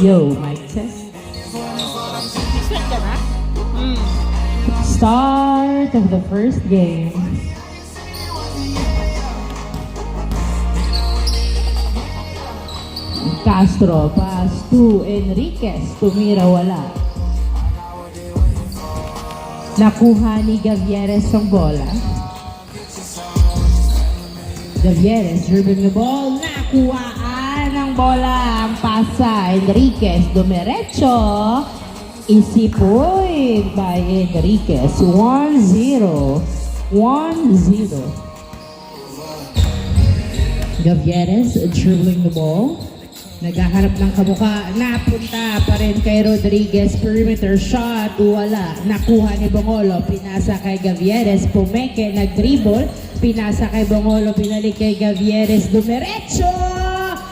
Yo, mic test. Set ka na? Start of the first game. Castro, pass to Enriquez. Tumira, wala. Nakuha ni Gavieres ang bola. Gavieres dribbling the ball. Nakuhaan ang bola. Ang pasa. Enriquez dumiretso. Easy point by Enriquez. 1-0. 1-0. Gavieres dribbling the ball. Naghaharap ng kamuka, napunta pa rin kay Rodriguez, perimeter shot, wala. Nakuha ni Bongolo, pinasa kay Gavieres, pumeke, nag-dribble, pinasa kay Bongolo, pinalik kay Gavieres, dumiretso!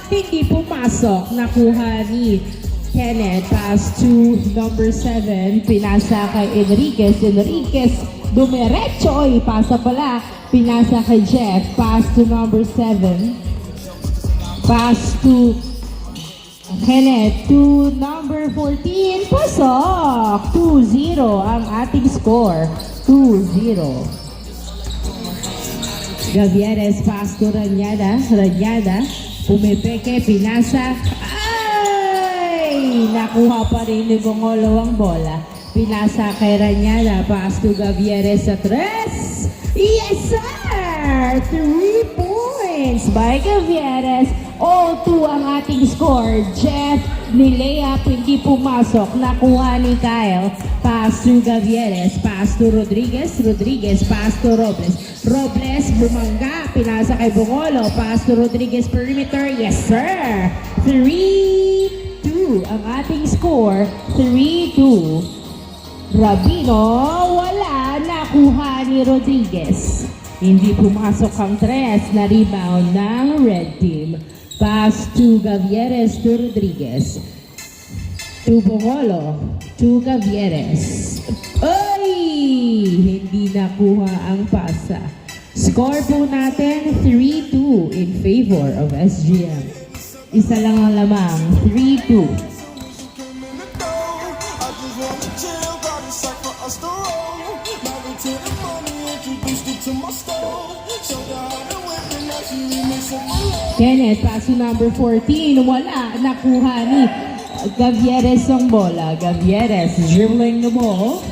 Hindi pumasok, nakuha ni Kenneth, pass to number 7, pinasa kay Enriquez, dumiretso, ipasa pala, pinasa kay Jeff, pass to number 7, pass to Kenneth to number 14, pasok! 2-0 ang ating score. 2-0. Gavieres, pass to Ranyada. Ranyada, pumipeke, pinasa. Ay! Nakuha pa rin ni Bongolo ang bola. Pinasa kay Ranyada, pass to Gavieres sa 3. Yes, sir! 3 points by Gavieres. 0-2 ang ating score. Jeff nilayup, hindi pumasok. Nakuha ni Kyle. Pass to Gavieres. Pass to Rodriguez. Rodriguez. Pass to Robles. Robles bumangga. Pinasa kay Bongolo. Pass to Rodriguez. Perimeter. Yes, sir. 3-2 ang ating score. 3-2. Rabino, wala. Nakuha ni Rodriguez. Hindi pumasok ang 3 na rebound ng red team. Pass to Gavieres to Rodriguez. To Bongolo. To Gavieres. Ay! Hindi nakuha ang pasa. Score po natin 3-2 in favor of SGM. Isa lang ang lamang. 3-2. Kenneth, pass to number 14. Wala. Nakuha ni Gavieres ang bola. Gavieres dribbling the ball.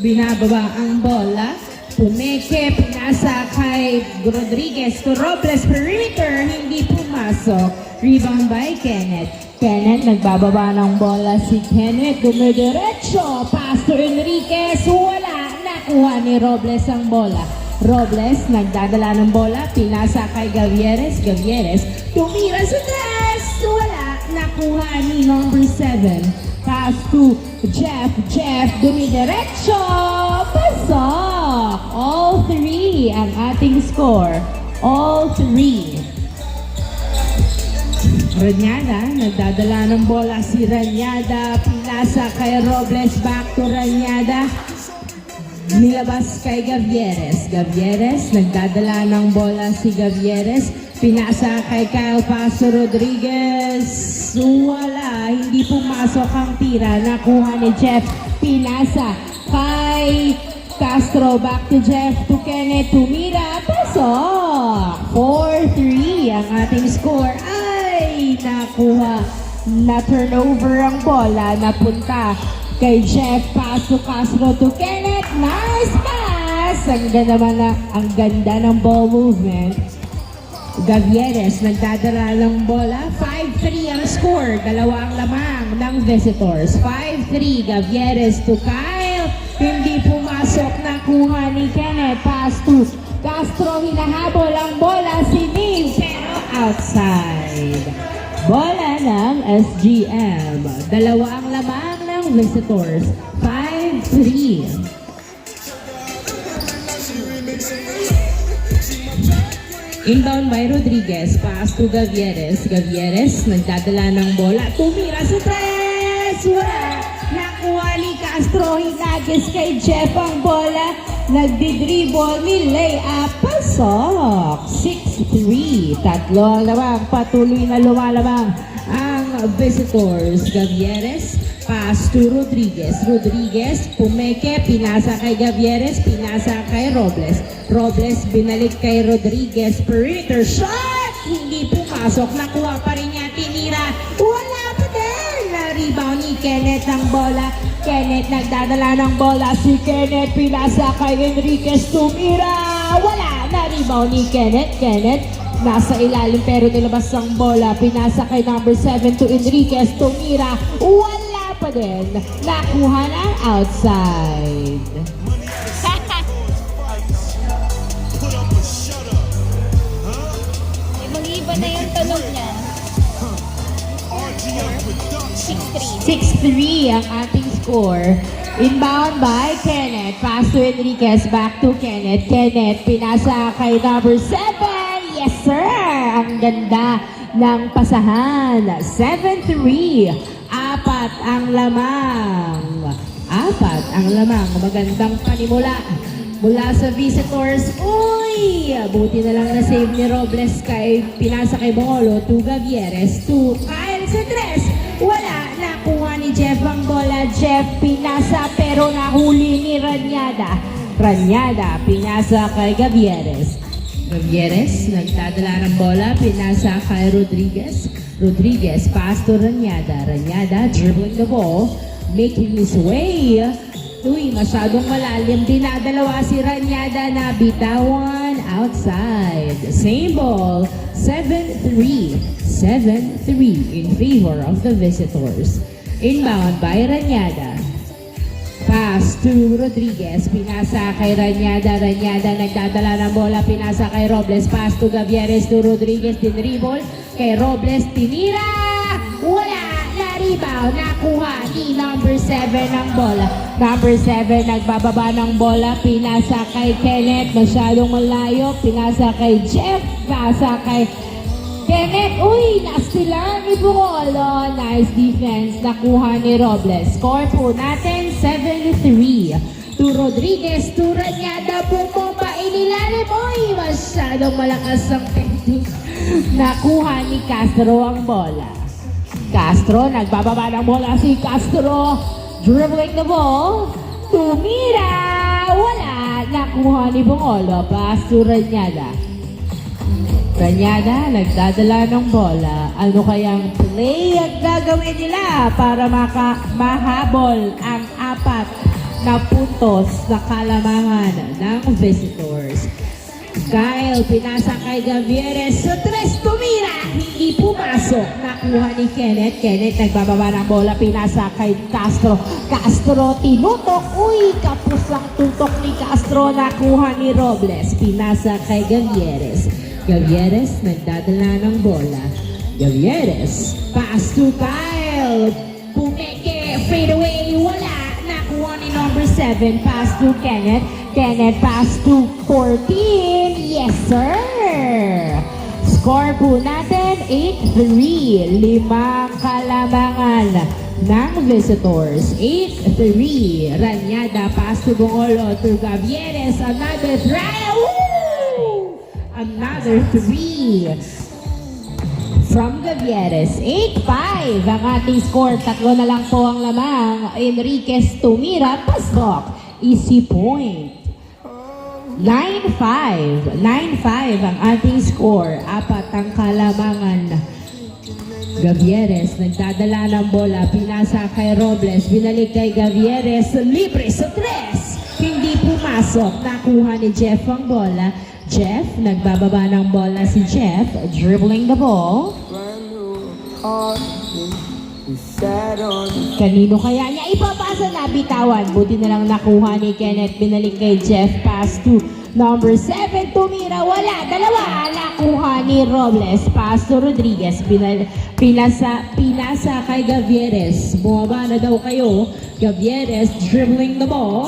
Binababa ang bola. Pumeke, pinasa kay Rodriguez to Robles. Perimeter, hindi pumasok. Rebound by Kenneth. Kenneth, nagbababa ng bola si Kenneth. Dumidiretso. Pass to Enriquez. Wala. Nakuha ni Robles ang bola. Robles, nagdadala ng bola, pinasa kay Gavieres. Gavieres, tumira sa 3. Wala. Nakuha ni number 7. Pass to Jeff. Jeff, dumidiretso. Pasok. All 3 ang ating score. All 3. Ranyada, nagdadala ng bola si Ranyada. Pinasa kay Robles, back to Ranyada. Nilabas kay Gavieres. Gavieres, nagdadala ng bola si Gavieres. Pinasa kay Kyle Paso Rodriguez. Wala, hindi pumasok ang tira. Nakuha ni Jeff. Pinasa kay Castro. Back to Jeff, to Kenneth. Tumira, pasok. 4-3 ang ating score. Ay, nakuha. Na-turnover ang bola. Napunta kay Jeff. Pass to Castro to Kenneth. Nice pass! Ang ganda ng ball movement. Gavieres, nagdadala ng bola. 5-3 ang score. Dalawa ang lamang ng visitors. 5-3. Gavieres to Kyle. Hindi pumasok. Nakuha ni Kenneth. Pass to Castro. Hinahabol ang bola si Ning. Pero outside. Bola ng SGM. Dalawa ang lamang ng visitors. 5-3. Inbound by Rodriguez. Pass to Gavieres. Gavieres, nagdadala ng bola. Tumira sa 3. Wala. Nakuha ni Castro. Hinagis kay Jeff ang bola. Nagdi-dribble ni layup. Pasok. 6-3. Tatlo ang lamang. Patuloy na lumalamang ang visitors. Gavieres, pass to Rodriguez. Rodriguez, pumeke, pinasa kay Gavieres, pinasa kay Robles. Robles, binalik kay Rodriguez. Perimeter shot! Hindi pumasok. Nakuha pa rin niya. Tinira. Wala pa din. Na-rebound ni Kenneth ng bola. Kenneth nagdadala ng bola. Si Kenneth, pinasa kay Enriquez. Tumira. Wala. Na-rebound ni Kenneth. Kenneth, nasa ilalim pero nilabas ang bola. Pinasa kay number 7 to Enriquez. Tumira. Wala pa din. Nakuha na outside. Mag-iba na yung tunog niya. 6-3. 6-3 ang ating score. Inbound by Kenneth. Pass to Enriquez. Back to Kenneth. Kenneth, pinasa kay number 7. Yes, sir! Ang ganda ng pasahan. 7-3. Apat ang lamang. Apat ang lamang. Magandang panimula mula sa visitors. Uy! Buti na lang na-save ni Robles kay pinasa kay Bongolo to Gavieres to Kyle sa 3. Wala. Nakuha ni Jeff ang bola. Jeff pinasa pero nahuli ni Ranyada. Ranyada pinasa kay Gavieres. Gavieres nagdadala ng bola. Pinasa kay Rodriguez. Rodriguez pass to Ranyada. Ranyada dribbling the ball. Making his way. Uy, masyadong malalim. Dinadalawa si Ranyada na bitawan outside. Same ball. 7-3. 7-3 in favor of the visitors. Inbound by Ranyada. Pass to Rodriguez. Pinasa kay Ranyada. Ranyada nagdadala ng bola. Pinasa kay Robles. Pass to Gavieres to Rodriguez. Tinribol kay Robles. Tinira! Wala! Na-rebound. Nakuha ni number 7 ang bola. Number 7 nagbababa ng bola. Pinasa kay Kenneth. Masyadong malayo. Pinasa kay Jeff. Pasa kay Kenneth. Uy! Nastilan ni Bungolo. Nice defense. Nakuha ni Robles. Score po natin 7-3. To Rodriguez. To Ranyada. Bumomba. Inilalim. Uy! Masyadong malakas ang technique. Nakuha ni Castro ang bola. Castro, nagbababa ng bola si Castro. Dribbling the ball. Tumira! Wala! Nakuha ni Bongolo. Pass to Ranyada. Ranyada, nagdadala ng bola. Ano kayang play ang gagawin nila para mahabol ang 4 na puntos na kalamangan ng visitors? Kyle, pinasa kay Gavieres. Sa 3, tumira. Hindi pumasok. Nakuha ni Kenneth. Kenneth, nagbababa ng bola. Pinasa kay Castro. Castro, tinutok. Uy, kapos ang tutok ni Castro. Nakuha ni Robles. Pinasa kay Gavieres. Gavieres, nagdadala ng bola. Gavieres, pass to Kyle. Pumeke, fade away. Wala. Nakuha ni number 7. Pass to Kenneth. Kenneth, pass to 14. Yes, sir! Score po natin, 8-3. 5 kalamangan ng visitors. 8-3. Ranyada, pass to Bongolo, to Gavieres. Another try. Woo! Another 3. From Gavieres, 8-5 ang ating score. 3 na lang po ang lamang. Enriquez tumira, pasok. Easy point. 9-5. 9-5 ang ating score. 4 ang kalamangan. Gavieres nagdadala ng bola. Pinasa kay Robles. Binalik kay Gavieres. Libre sa 3. Hindi pumasok. Nakuha ni Jeff ang bola. Jeff, nagbababa ng bola si Jeff. Dribbling the ball. Kanino kaya niya ipapasa na bitawan? Buti na lang nakuha ni Kenneth. Binalik kay Jeff. Pass to number 7. Tumira. Wala. 2. Nakuha ni Robles. Pass to Rodriguez. Pinasa kay Gavieres. Bumaba na daw kayo. Gavieres dribbling the ball.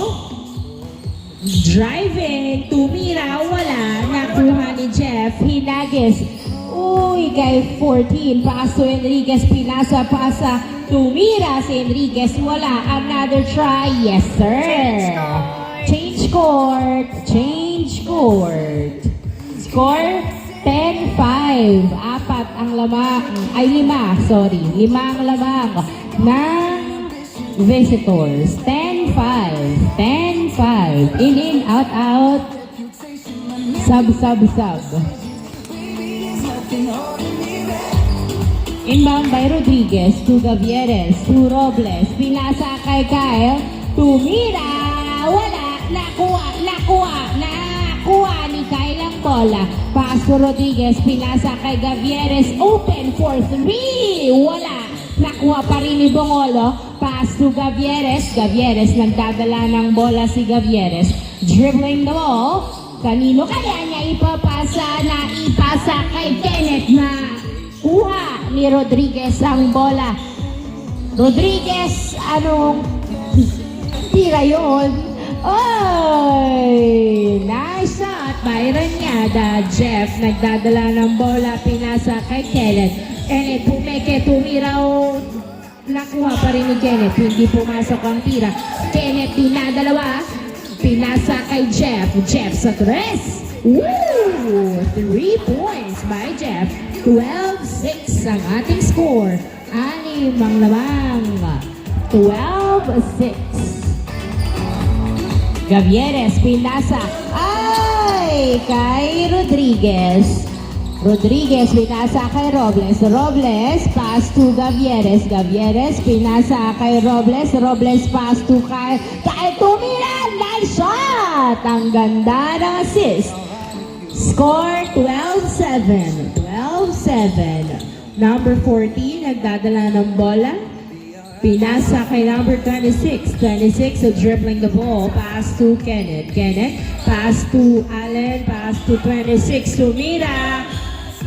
Driving. Tumira. Wala. Nakuha ni Jeff. Hinagis. Uy, kay 14. Pass to Enriquez. Pinasa, pasa. Tumira si Enriquez. Wala. Another try. Yes, sir. Change court. Change court. Score 10-5. Apat ang lamang, ay lima, sorry. Lima ang lamang ng visitors. 10-5. 10-5. In, out, out. Sub. Inbound by Rodriguez to Gavieres to Robles. Pinasa kay Kyle. Tumira. Wala. Nakuha ni Kyle ang bola. Pass to Rodriguez. Pinasa kay Gavieres. Open for 3. Wala. Nakuha pa rin ni Bongolo. Pass to Gavieres. Gavieres nagdadala ng bola si Gavieres. Dribbling the ball. Kanino kaya niya ipapasa? Naipasa kay Kenneth na kuha ni Rodriguez ang bola. Rodriguez, anong tira yun? Oy! Nice shot by Ranyada. Jeff nagdadala ng bola. Pinasa kay Kenneth. Kenneth pumeke, tumiraw. Nakuha pa rin ni Kenneth. Hindi pumasok ang tira. Kenneth dinadalawa. Pinasa kay Jeff. Jeff sa 3. Woo! 3 points by Jeff. 12-6 ang ating score. 6 ang lamang. 12-6. Gavieres, pinasa. Ay! Kay Rodriguez. Rodriguez, pinasa kay Robles. Robles, pass to Gavieres. Gavieres, pinasa kay Robles. Robles, pass to Kyle. Kyle tumira! Nice shot! Ang ganda ng assist. Score 12-7. 12-7. Number 14, nagdadala ng bola. Pinasa kay number 26. 26, so dribbling the ball. Pass to Kenneth. Kenneth, pass to Allen. Pass to 26. Tumira.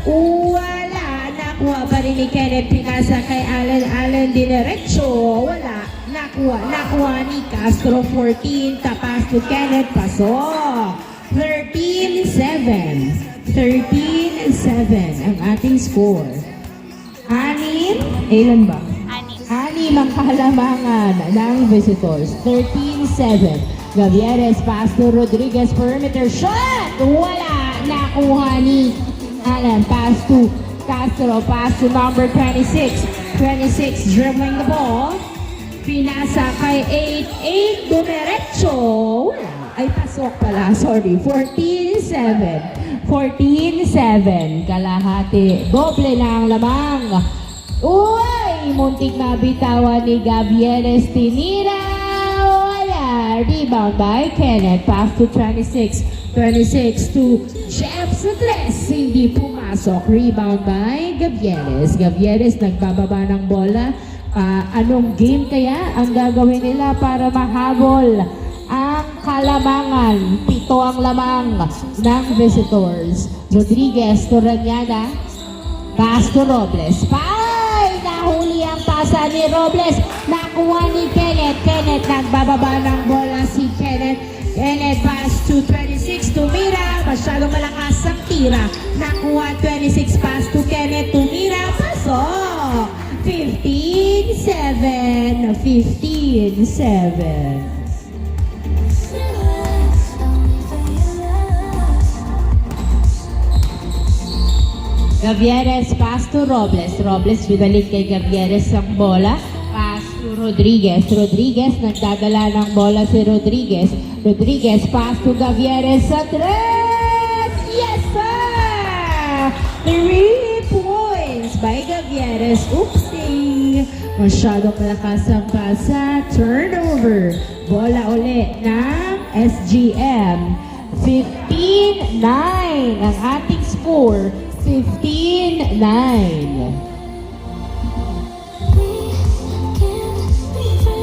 Wala. Nakuha pa rin ni Kenneth. Pinasa kay Allen. Allen dinerecho. Wala. Nakuha ni Castro. 14. Tapas to Kenneth. Pasok. 13-7. 13-7 ang ating score. 6. Ilan ba? 6 ang kahalamangan ng visitors. 13-7. Gavieres, pass to Rodriguez, perimeter shot! Wala! Nakuha ni Allen. Pass to Castro. Pass to number 26. 26 dribbling the ball. Pinasa kay 8. 8 dumiretso. Wala. Ay, pasok pala. Sorry. 14-7. 14-7. Kalahati. Doble na ang lamang. Uy! Muntik na bitawan ni Gavieres. Tinira. Wala. Rebound by Kenneth. Pass to 26. 26 to Jeff sa 3. Hindi pumasok. Rebound by Gavieres. Gavieres nagbababa ng bola. Anong game kaya ang gagawin nila para mahabol ang kalamangan? 7 ang lamang ng visitors. Rodriguez to Ranyada. Pass to Robles. Nahuli ang pasa ni Robles. Nakuha ni Kenneth. Kenneth nagbababa ng bola si Kenneth. Kenneth pass to 26. Tumira. Masyadong malakas ang tira. Nakuha 26. Pass to Kenneth. Tumira. Pasok. 15-7. 15-7. Gavieres, pass to Robles. Robles, binalik kay Gavieres ang bola. Pass to Rodriguez. Rodriguez, nagdadala ng bola si Rodriguez. Rodriguez, pass to Gavieres sa 3. Yes, sir! 3 points by Gavieres. Oopsie! Masyadong malakas ang pasa. Turnover. Bola uli ng SGM. 15-9 ang ating score. 15-9.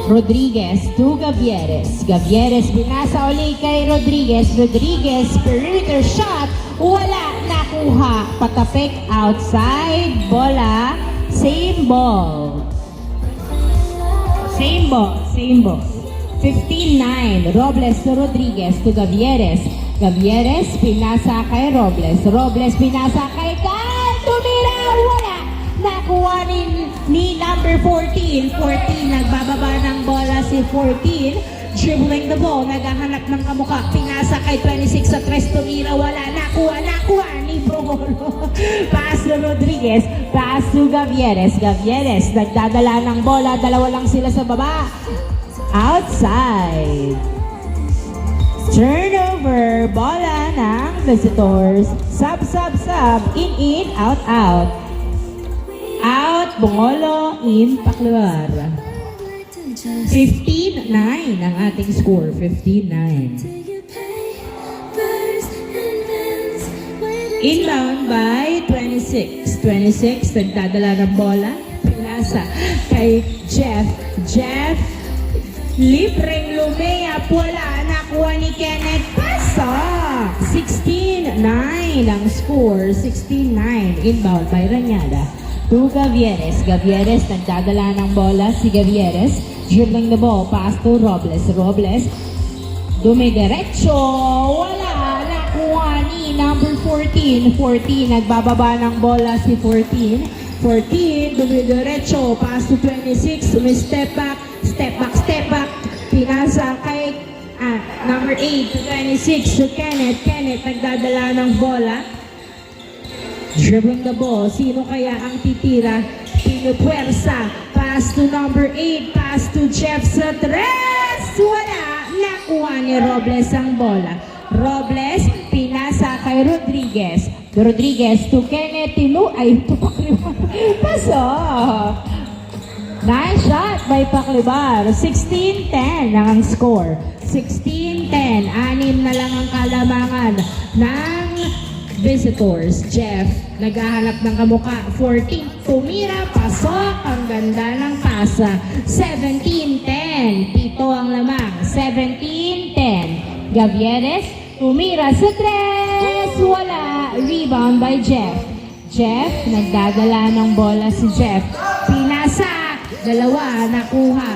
Rodriguez to Gavieres. Gavieres binasa uli kay Rodriguez. Rodriguez, perimeter shot. Wala. Nakuha. Patapik outside. Bola. Same ball. Same ball. 15-9. Robles to Rodriguez to Gavieres. Gavieres, pinasa kay Robles. Robles, pinasa kay Kyle. Tumira, wala. Nakuha ni number 14. 14, nagbababa ng bola si 14. Dribbling the ball, naghahanap ng kamukha. Pinasa kay 26 sa 3. Tumira, wala. Nakuha ni Promolo. Pass to Rodriguez. Pass to Gavieres. Gavieres, nagdadala ng bola. Dalawa lang sila sa baba. Outside. Turnover. Bola ng visitors. Sub. In, out. Out. Bungolo. In, Pakluar. 15-9 ang ating score. 15-9. Inbound by 26. 26, nagdadala ng bola. Pinasa kay Jeff. Jeff, libreng lumeyap. Wala, nakuha ni Kenneth. Pasok! 16-9 ang score. 16-9. Inbound by Ranyada. To Gavieres. Gavieres, nagdadala ng bola. Si Gavieres, dribbling the ball. Pass to Robles. Robles, dumidiretso. Wala, nakuha ni number 14. 14, nagbababa ng bola si 14. 14, dumidiretso. Pass to 26. Step back. Pinasa kay number 8 to 26 to Kenneth. Kenneth, nagdadala ng bola. Dribbling the ball. Sino kaya ang titira? Pinupuwersa. Pass to number 8. Pass to Jeff sa tres. Wala. Nakuha ni Robles ang bola. Robles, pinasa kay Rodriguez. Rodriguez to Kenneth. Pasok. Nice shot by Paklibar. 16-10 ang score. 16-10. 6 na lang ang kalamangan ng visitors. Jeff, naghahanap ng kamukha. 14, tumira, pasok. Ang ganda ng pasa. 17-10. 7 ang lamang. 17-10. Gavieres, tumira sa tres. Wala. Rebound by Jeff. Jeff, nagdadala ng bola si Jeff. Pinasa. Dalawa, nakuha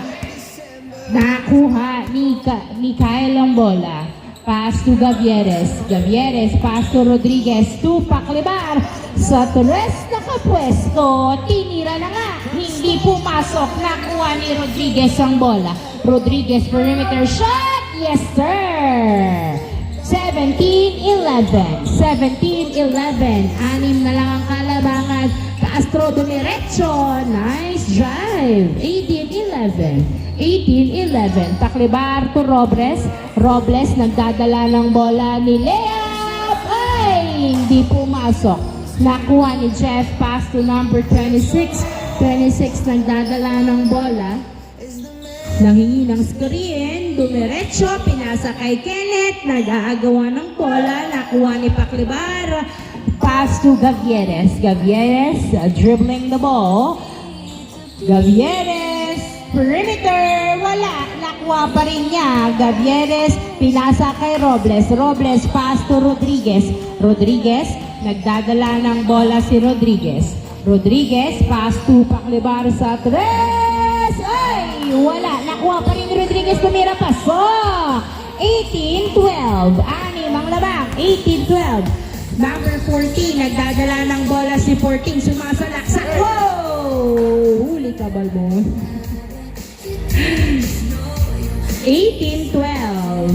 ni Kyle ang bola. Pass to Gavieres. Gavieres, pass to Rodriguez. To Paklibar. Sa tres nakapwesto. Tinira na nga. Hindi pumasok. Nakuha ni Rodriguez ang bola. Rodriguez, perimeter shot. Yes, sir. 17-11. 17-11. 6 na lang ang kalabangan. Castro dumiretso. Nice drive. 18-11. 18-11. Taklibar to Robles. Robles, nagdadala ng bola ni Leap. Ay, hindi pumasok. Nakuha ni Jeff. Pass to number 26. 26, nagdadala ng bola. Nanghingi ng screen. Dumiretso. Pinasa kay Kenneth. Nag-aagawa ng bola. Nakuha ni Paklibar. Pass to Gavieres. Gavieres, dribbling the ball. Gavieres, perimeter, wala. Nakuha pa rin niya. Gavieres, pinasa kay Robles. Robles, pass to Rodriguez. Rodriguez, nagdadala ng bola si Rodriguez. Rodriguez, pass to Paklibar sa tres. Ay, wala. Nakuha pa rin ni Rodriguez. Tumira, pasok. 18-12. 6 ang labang. 18-12. Number 14, nagdadala ng bola si 14, sumasalaksak. Wow! Huli ka, Balbo. 18-12,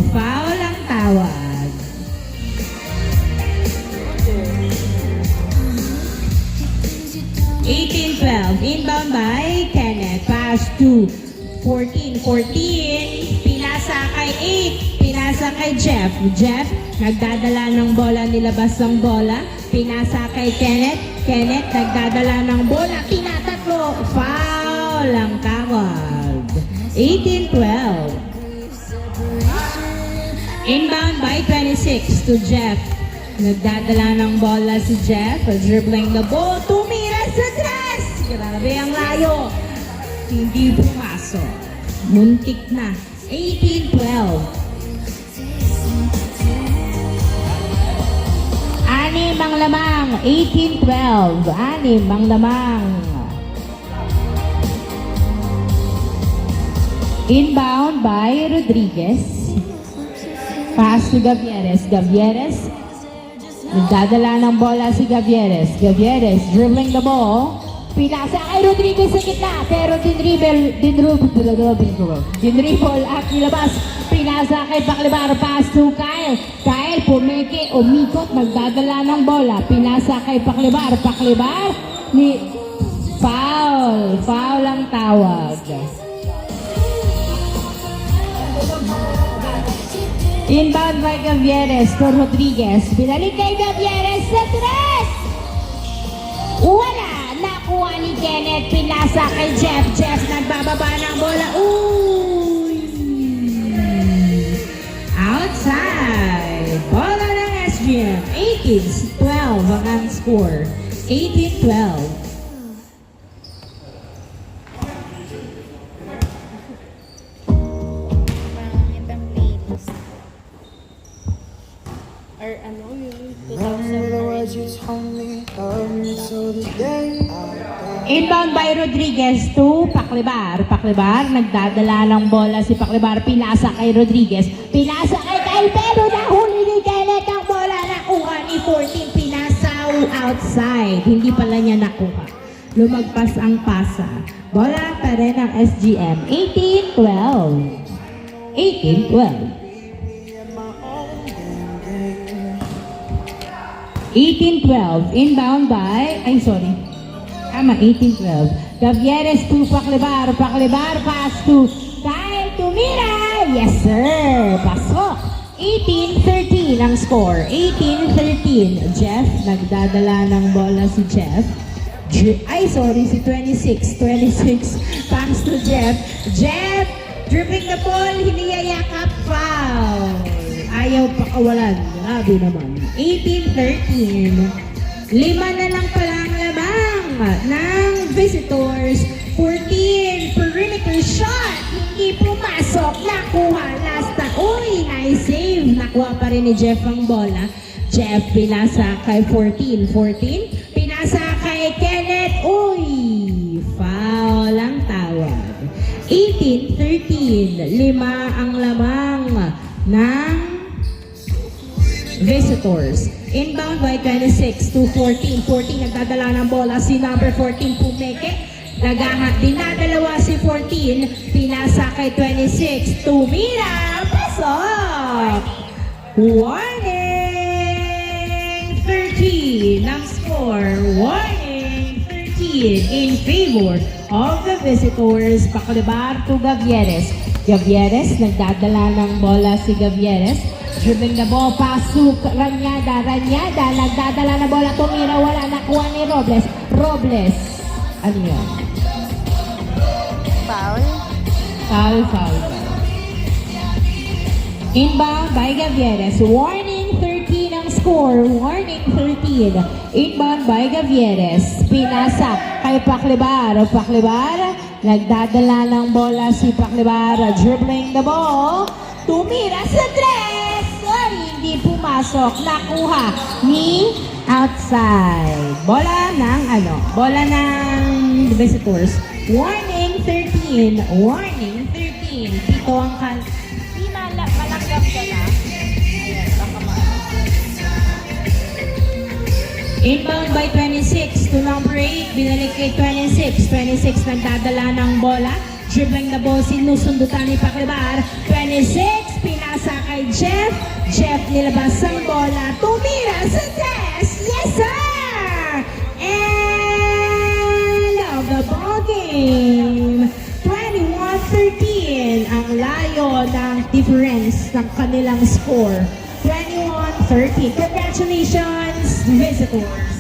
foul ang tawag. Inbound by Kenneth. Pass to 14. Pinasa kay 8. Pinasa kay Jeff. Jeff, nagdadala ng bola, nilabas ang bola. Pinasa kay Kenneth. Kenneth, nagdadala ng bola. Tinatatlo. Foul ang tawag. 18-12. Inbound by 26 to Jeff. Nagdadala ng bola si Jeff. Dribbling the ball. Tumira sa tres. Grabe ang layo. Hindi pumasok. Muntik na. 18-12. 6 ang lamang. 18-12. 6 ang lamang. Inbound by Rodriguez. Pass to Gavieres. Gavieres. Nagdadala ng bola si Gavieres. Gavieres dribbling the ball. Pinasa kay Rodriguez sa gitna, pero dinribble at nilabas. Pinasa kay Paclibar, pass to Kyle. Kyle pumeke, umikot, nagdadala ng bola. Pinasa kay Paclibar, Paclibar ni foul. Foul ang tawag. Inbound by Gavieres to Rodriguez. Binalik kay Gavieres sa tres. Wala. Nakuha ni Kenneth. Pinasa kay Jeff. Jeff nagbababa ng bola. Uy! Outside. Bola ng SGM. 18-12 ang score. 18-12. Pangit ang playlist. Or ano, yung 2000 Inbound by Rodriguez to Paclibar. Paclibar, nagdadala ng bola si Paclibar. Pinasa kay Rodriguez. Pinasa kay Kyle, pero nahuli ni Kenneth ang bola. Nakuha ni 14. Pinasa outside. Hindi pala niya nakuha. Lumagpas ang pasa. Bola pa rin ang SGM. 18-12. 18-12. 18-12. Inbound by... Ay, sorry. Tama, 18-12. Gavieres to Paclibar. Paclibar pass to Kyle Tumira. Yes, sir. Pasok. 18-13 ang score. 18-13. Jeff, nagdadala ng bola si Jeff. Ay, sorry, si 26. 26. Pass to Jeff. Jeff, dribbling the ball. Hiniyayakap. Foul. Ayaw pakawalan. Grabe naman. 18-13. 5 na lang pala ang lamang ng visitors. 14. Perimeter shot. Hindi pumasok. Nakuha. Last na. Uy, nice save. Nakuha pa rin ni Jeff ang bola. Jeff pinasa kay 14. 14. Pinasa kay Kenneth. Uy, foul ang tawag. 18-13. 5 ang lamang ng visitors. Inbound by 26 to 14. 14 nagdadala ng bola si number 14 Pumeke. Dinadalawa si 14. Pinasa kay 26. Tumira. Pasok. Warning. 13 ang score. Warning. 13 in favor of the visitors. Paclibar to Gavieres. Gavieres, nagdadala ng bola si Gavieres. Dribbling the ball, pass to Ranyada. Ranyada, nagdadala na bola. Tumira, wala. Nakuha ni Robles. Robles. Ano yun? Foul? Foul, foul, foul. Inbound by Gavieres. Warning, 13 ang score. Warning, 13. Inbound by Gavieres. Pinasa kay Paclibar. Paclibar, nagdadala ng bola si Paclibar. Dribbling the ball. Tumira sa tres. Hindi pumasok. Nakuha ni outside. Bola ng visitors. Warning 13. Warning 13. Dito ang Di malanggap ka na. Ayan, baka Inbound by 26 to number 8. Binalik kay 26. 26 nagdadala ng bola. Dribbling the ball, sinusundutan ni Paclibar. 26, pinasa kay Jeff. Jeff nilabas ang bola. Tumira sa test. Yes, sir! End of the ball game. 21-13 ang layo ng difference ng kanilang score. 21-13. Congratulations, visitors!